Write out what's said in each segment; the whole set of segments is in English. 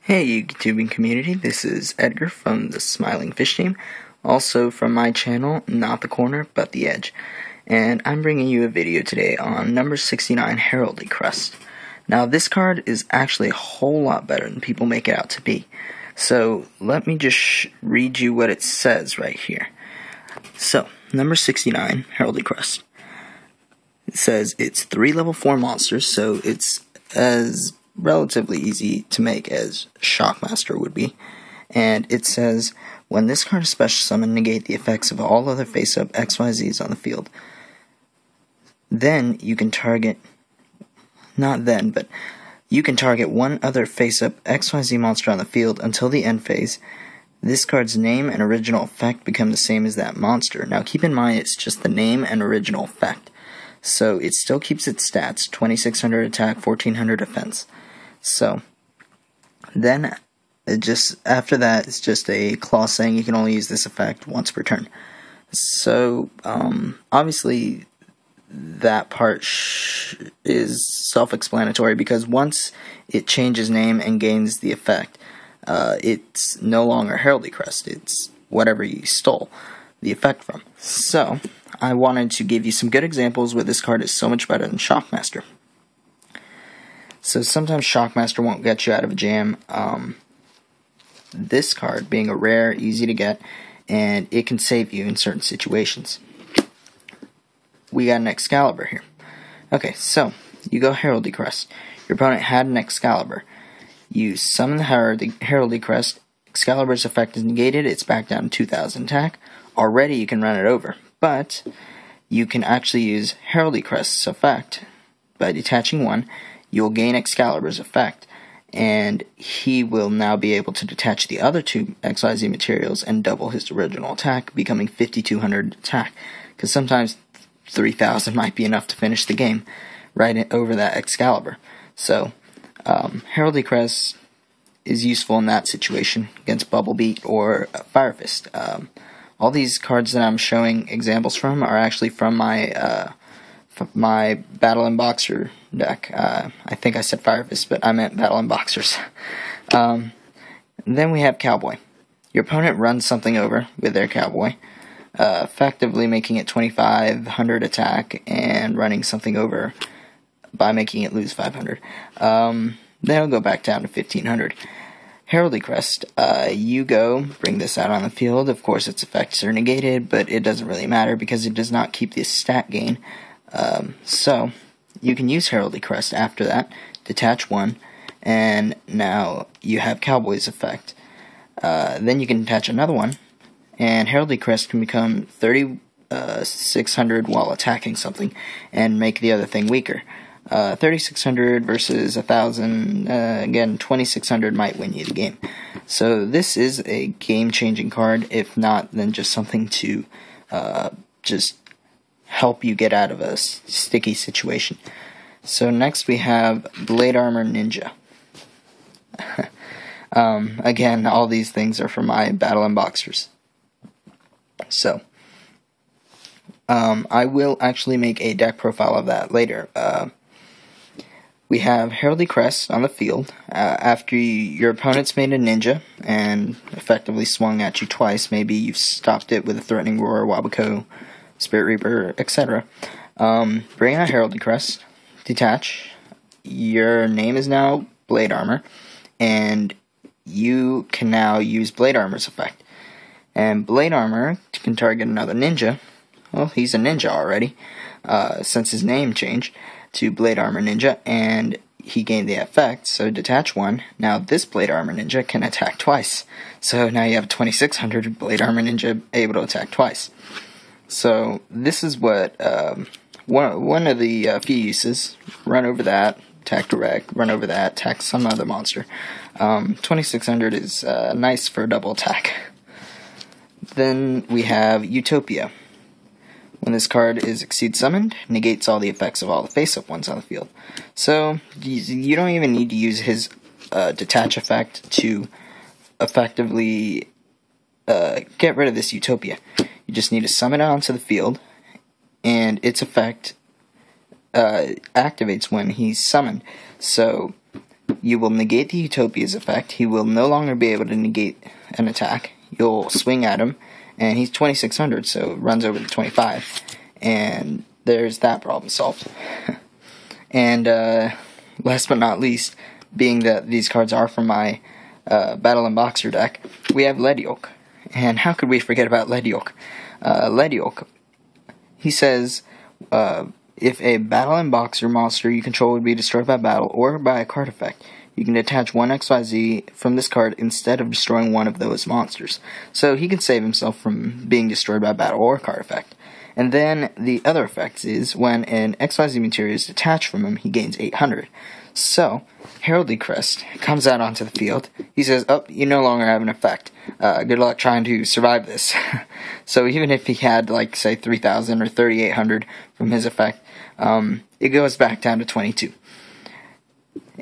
Hey YouTubing community, this is Edgar from the Smiling Fish Team, also from my channel, Not the Corner, but the Edge, and I'm bringing you a video today on number 69 Heraldry Crest. Now this card is actually a whole lot better than people make it out to be, so let me just read you what it says right here. So, number 69 Heraldry Crest. It says it's 3 level 4 monsters, so it's as relatively easy to make as Shockmaster would be. And it says, when this card is special summoned, negate the effects of all other face-up XYZs on the field. Then you can target, you can target one other face-up XYZ monster on the field until the end phase. This card's name and original effect become the same as that monster. Now keep in mind it's just the name and original effect. So it still keeps its stats, 2600 attack, 1400 defense. So, then, after that, it's just a clause saying you can only use this effect once per turn. So, obviously, that part is self-explanatory, because once it changes name and gains the effect, it's no longer Heraldry Crest, it's whatever you stole the effect from. So, I wanted to give you some good examples where this card is so much better than Shockmaster. So sometimes Shockmaster won't get you out of a jam. This card being a rare, easy to get, and it can save you in certain situations. We got an Excalibur here. Okay, so you go Heraldry Crest. Your opponent had an Excalibur. You summon the Heraldry Crest. Excalibur's effect is negated. It's back down to 2000 attack. Already you can run it over, but you can actually use Heraldry Crest's effect by detaching one. You'll gain Excalibur's effect, and he will now be able to detach the other two XYZ materials and double his original attack, becoming 5200 attack, because sometimes 3000 might be enough to finish the game right over that Excalibur. So, Heraldry Crest is useful in that situation against Bubble Beat or Fire Fist. All these cards that I'm showing examples from are actually from my Battle and Boxer deck. I think I said Fire Fist, but I meant Battle and Boxers. Then we have Cowboy. Your opponent runs something over with their Cowboy, effectively making it 2500 attack and running something over by making it lose 500. Then it'll go back down to 1500. Heraldry Crest, you go, bring this out on the field. Of course, its effects are negated, but it doesn't really matter because it does not keep this stat gain. So, you can use Heraldry Crest after that, detach one, and now you have Cowboy's effect. Then you can attach another one, and Heraldry Crest can become 3600 while attacking something, and make the other thing weaker. 3600 versus 1000, again, 2600 might win you the game. So this is a game-changing card, if not, then just something to just help you get out of a sticky situation. So next we have Blade Armor Ninja. Again, all these things are from my Battle and Boxers. So, I will actually make a deck profile of that later. We have Heraldry Crest on the field. After your opponent's made a ninja and effectively swung at you twice, maybe you've stopped it with a Threatening Roar, Wabaco, Spirit Reaper, etc. Bring out Heraldry Crest, detach. Your name is now Blade Armor, and you can now use Blade Armor's effect. And Blade Armor can target another ninja. Well, he's a ninja already, since his name changed to Blade Armor Ninja, and he gained the effect, so detach one. Now this Blade Armor Ninja can attack twice. So now you have a 2600 Blade Armor Ninja able to attack twice. So this is what one of the few uses. Run over that, attack direct, run over that, attack some other monster. 2600 is nice for a double attack. Then we have Utopia. When this card is Exceed summoned, negates all the effects of all the face-up ones on the field. So you don't even need to use his detach effect to effectively get rid of this Utopia. You just need to summon it onto the field, and its effect activates when he's summoned. So you will negate the Utopia's effect. He will no longer be able to negate an attack. You'll swing at him, and he's 2600, so it runs over to 25. And there's that problem solved. And last but not least, being that these cards are from my Battle and Boxer deck, we have Ledyok. And how could we forget about Ledyok? Ledyok, he says, if a Battle and Boxer monster you control would be destroyed by battle or by a card effect, you can detach one XYZ from this card instead of destroying one of those monsters. So he can save himself from being destroyed by battle or card effect. And then the other effect is when an XYZ material is detached from him, he gains 800. So, Heraldry Crest comes out onto the field. He says, oh, you no longer have an effect. Good luck trying to survive this. So even if he had, like, say, 3,000 or 3,800 from his effect, it goes back down to 22.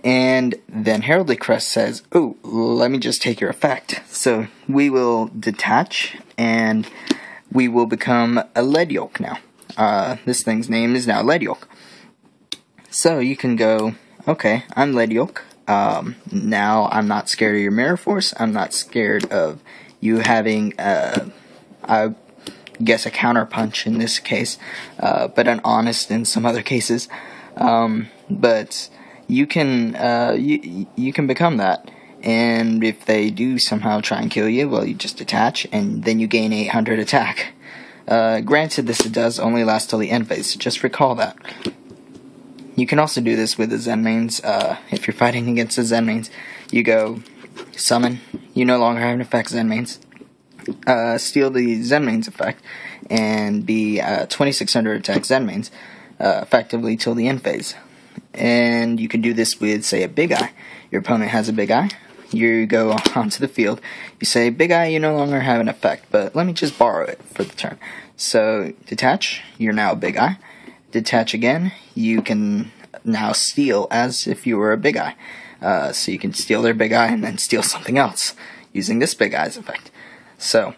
And then Heraldry Crest says, oh, let me just take your effect. So we will detach, and we will become a Ledyok now. This thing's name is now Ledyok. So you can go, okay, I'm Ledyok. Now I'm not scared of your Mirror Force. I'm not scared of you having, I guess, a counterpunch in this case, but an honest in some other cases. But you can you can become that, and if they do somehow try and kill you, well, you just detach, and then you gain 800 attack. Granted, this does only last till the end phase, so just recall that. You can also do this with the Zen mains. If you're fighting against the Zen mains, you go summon. You no longer have an effect Zen mains. Steal the Zen mains effect and be 2600 attack Zen mains effectively till the end phase. And you can do this with, say, a Big Eye. Your opponent has a Big Eye. You go onto the field. You say, Big Eye, you no longer have an effect, but let me just borrow it for the turn. So, detach. You're now a Big Eye. Detach again. You can now steal as if you were a Big Eye. So you can steal their Big Eye and then steal something else using this Big Eye's effect. So,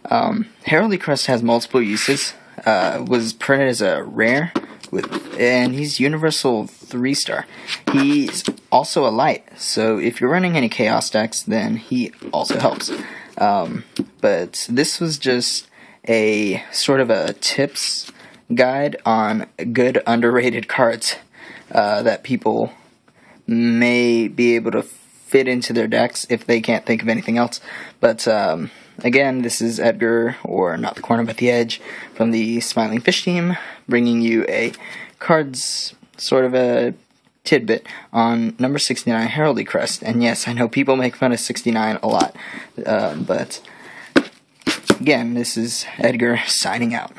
Heraldry Crest has multiple uses. Was printed as a rare, and he's universal 3-star. He's also a light, so if you're running any Chaos decks, then he also helps. But this was just a sort of a tips guide on good underrated cards that people may be able to fit into their decks if they can't think of anything else. But again, this is Edgar, or Not the Corner but the Edge, from the Smiling Fish team, bringing you a cards sort of a tidbit on number 69, Heraldry Crest. And yes, I know people make fun of 69 a lot, but again, this is Edgar signing out.